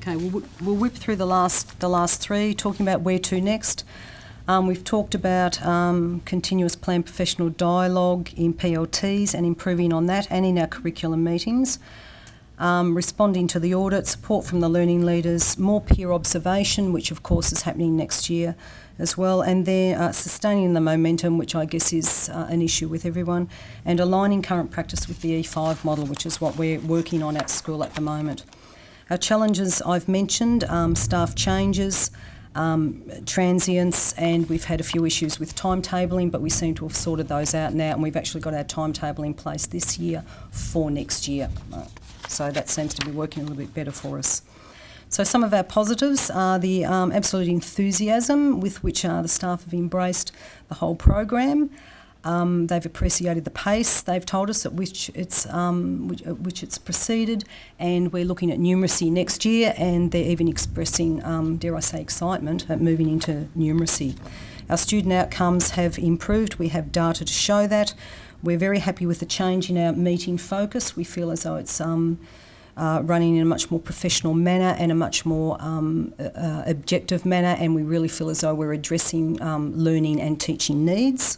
Okay, we'll whip through the last three, talking about where to next. We've talked about continuous planned professional dialogue in PLTs and improving on that and in our curriculum meetings. Responding to the audit, support from the learning leaders, more peer observation, which of course is happening next year as well, and then sustaining the momentum, which I guess is an issue with everyone, and aligning current practice with the E5 model, which is what we're working on at school at the moment. Our challenges I've mentioned, staff changes, transients, and we've had a few issues with timetabling, but we seem to have sorted those out now, and we've actually got our timetable in place this year for next year. So that seems to be working a little bit better for us. So some of our positives are the absolute enthusiasm with which the staff have embraced the whole program. They've appreciated the pace, they've told us, at which it's proceeded, and we're looking at numeracy next year, and they're even expressing, dare I say, excitement at moving into numeracy. Our student outcomes have improved. We have data to show that. We're very happy with the change in our meeting focus. We feel as though it's running in a much more professional manner and a much more objective manner, and we really feel as though we're addressing learning and teaching needs.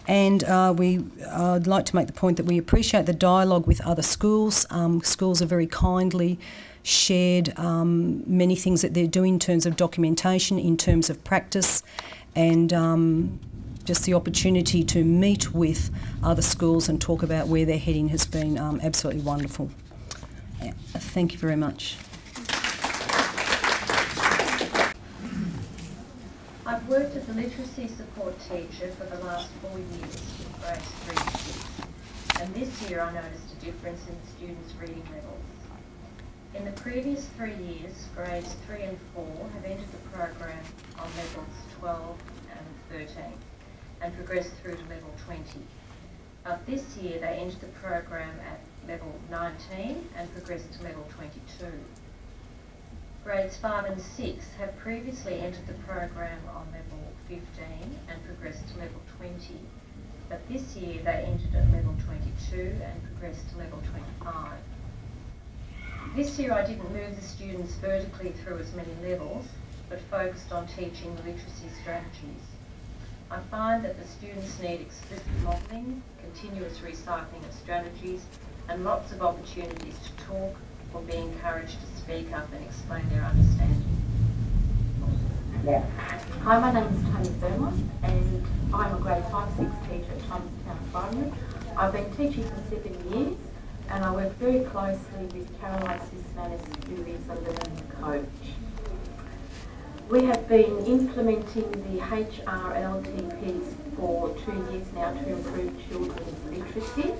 And I'd like to make the point that we appreciate the dialogue with other schools. Schools are very kindly shared many things that they're doing in terms of documentation, in terms of practice, and just the opportunity to meet with other schools and talk about where they're heading has been absolutely wonderful. Thank you very much. I've worked as a literacy support teacher for the last 4 years with grades 3 to 6, and this year I noticed a difference in students' reading levels. In the previous 3 years, grades 3 and 4 have entered the program on levels 12 and 13 and progressed through to level 20. But this year they entered the program at level 19 and progressed to level 22. Grades 5 and 6 have previously entered the program on level 15 and progressed to level 20, but this year they entered at level 22 and progressed to level 25. This year I didn't move the students vertically through as many levels, but focused on teaching the literacy strategies. I find that the students need explicit modelling, continuous recycling of strategies, and lots of opportunities to talk or be encouraged to speak up and explain their understanding. Hi, my name is Tony Vermont, and I'm a grade 5-6 teacher at Thomastown Primary. I've been teaching for 7 years, and I work very closely with Caroline Sismanis, who is a learning coach. We have been implementing the HRLTPs for 2 years now to improve children's literacy.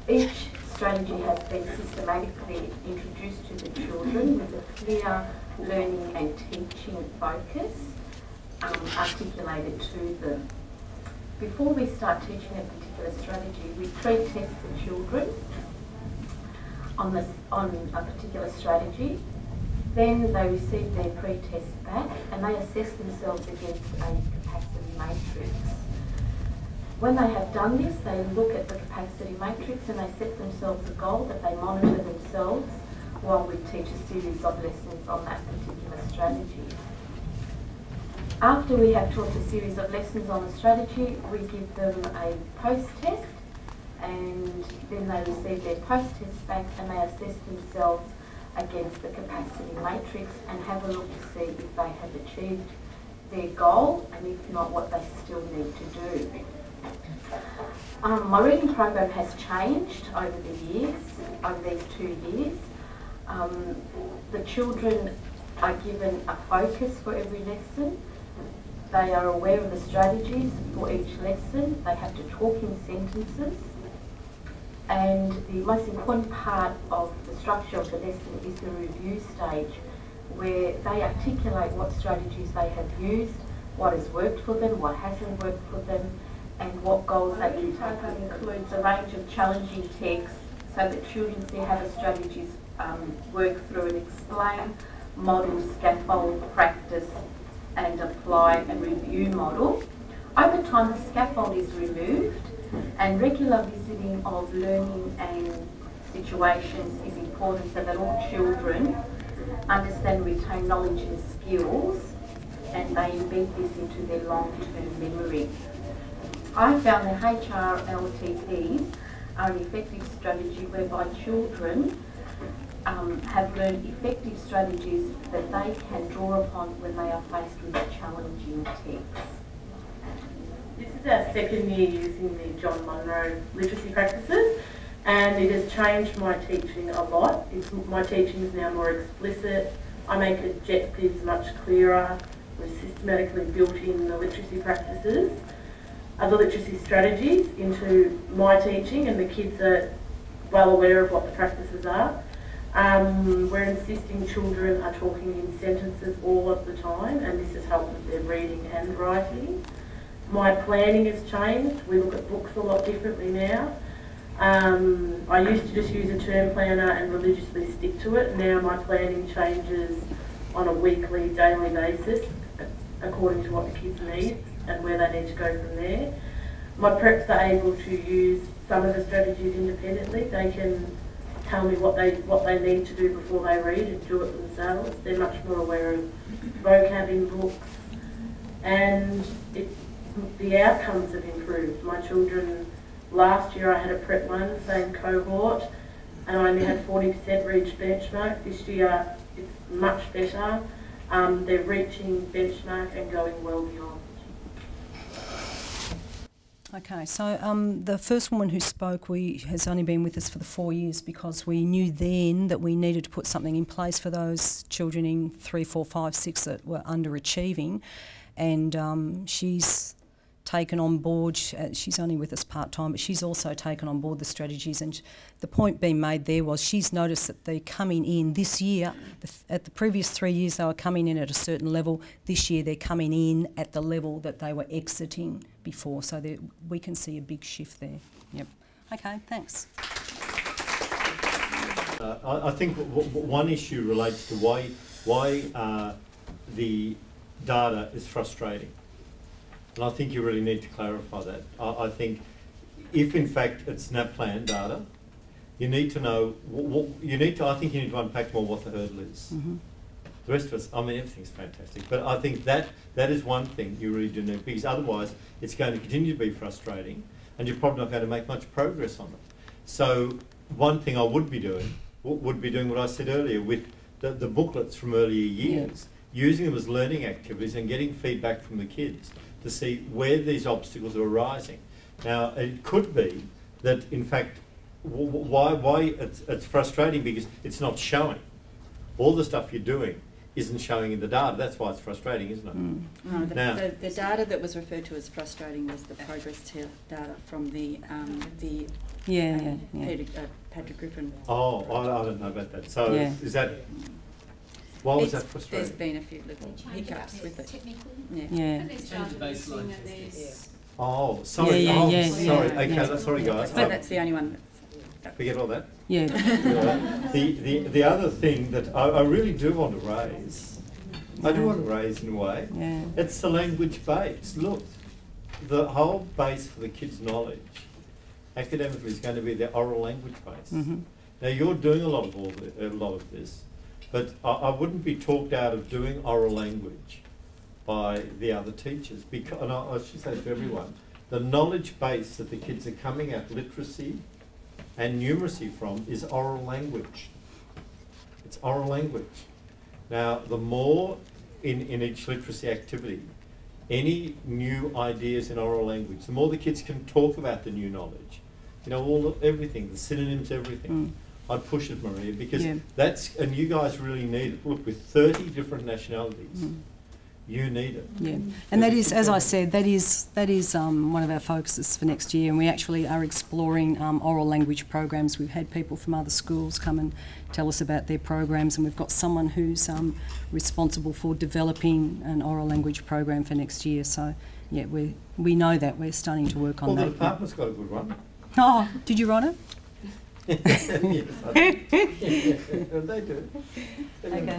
Each strategy has been systematically introduced to the children with a clear learning and teaching focus articulated to them. Before we start teaching a particular strategy, we pre-test the children on a particular strategy. Then they receive their pre-test back and they assess themselves against a capacity matrix. When they have done this, they look at the capacity matrix and they set themselves a goal that they monitor themselves while we teach a series of lessons on that particular strategy. After we have taught a series of lessons on a strategy, we give them a post-test, and then they receive their post-test back and they assess themselves against the capacity matrix and have a look to see if they have achieved their goal, and if not, what they still need to do. My reading program has changed over the years, over these 2 years. The children are given a focus for every lesson. They are aware of the strategies for each lesson. They have to talk in sentences. And the most important part of the structure of the lesson is the review stage, where they articulate what strategies they have used, what has worked for them, what hasn't worked for them, and what goals they can take. It includes a range of challenging texts so that children see how the strategies work through and explain, model, scaffold, practice, and apply and review model. Over time, the scaffold is removed, and regular visiting of learning and situations is important so that all children understand, retain knowledge and skills, and they embed this into their long-term memory. I found that HRLTPs are an effective strategy whereby children have learned effective strategies that they can draw upon when they are faced with challenging texts. This is our second year using the John Munro literacy practices, and it has changed my teaching a lot. My teaching is now more explicit. I make objectives much clearer. We've systematically built in the literacy practices, the literacy strategies into my teaching, and the kids are well aware of what the practices are. We're insisting children are talking in sentences all of the time, and this has helped with their reading and writing. My planning has changed. We look at books a lot differently now. I used to just use a term planner and religiously stick to it. Now my planning changes on a weekly, daily basis according to what the kids need and where they need to go from there. My preps are able to use some of the strategies independently. They can tell me what they need to do before they read and do it themselves. They're much more aware of vocab in books, and the outcomes have improved. My children, last year I had a prep 1, same cohort, and I only had 40% reach benchmark. This year it's much better. They're reaching benchmark and going well beyond. Okay, so the first woman who spoke has only been with us for the 4 years, because we knew then that we needed to put something in place for those children in 3, 4, 5, 6 that were underachieving, and she's taken on board, she's only with us part-time, but she's also taken on board the strategies, and the point being made there was she's noticed that they're coming in this year, at the previous 3 years they were coming in at a certain level, this year they're coming in at the level that they were exiting before, so we can see a big shift there. Yep. Okay, thanks. I think one issue relates to why the data is frustrating. And I think you really need to clarify that. I think if in fact it's NAPLAN data, you need to know, I think you need to unpack more what the hurdle is. Mm-hmm. The rest of us, I mean, everything's fantastic, but I think that is one thing you really do need, because otherwise it's going to continue to be frustrating and you're probably not going to make much progress on it. So one thing I would be doing what I said earlier with the booklets from earlier years, using them as learning activities and getting feedback from the kids to see where these obstacles are arising. Now, it could be that, in fact, why it's frustrating, because it's not showing. All the stuff you're doing isn't showing in the data. That's why it's frustrating, isn't it? Mm. No, the data that was referred to as frustrating was the progress data from the Patrick Griffin. Oh, I don't know about that. So is that... Why was that frustrating? There's been a few little hiccups with it. Oh, sorry. Sorry. Okay, sorry, guys. But that's the only one. Forget all that. Yeah. The other thing that I really do want to raise, in a way, it's the language base. Look, the whole base for the kids' knowledge academically is going to be their oral language base. Mm-hmm. Now, you're doing a lot of this. But I wouldn't be talked out of doing oral language by the other teachers, because, and I should say to everyone, the knowledge base that the kids are coming at literacy and numeracy from is oral language. It's oral language. Now, the more in each literacy activity, any new ideas in oral language, the more the kids can talk about the new knowledge, everything, the synonyms, everything. I'd push it, Maria, because and you guys really need it. Look, with 30 different nationalities, you need it. Yeah, and that is, as I said, that is one of our focuses for next year, and we actually are exploring oral language programs. We've had people from other schools come and tell us about their programs, and we've got someone who's responsible for developing an oral language program for next year. So, yeah, we know that. We're starting to work on that. Well, the department's got a good one. Oh, did you write it? Yes, I do. They do. Okay,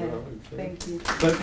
thank you. But,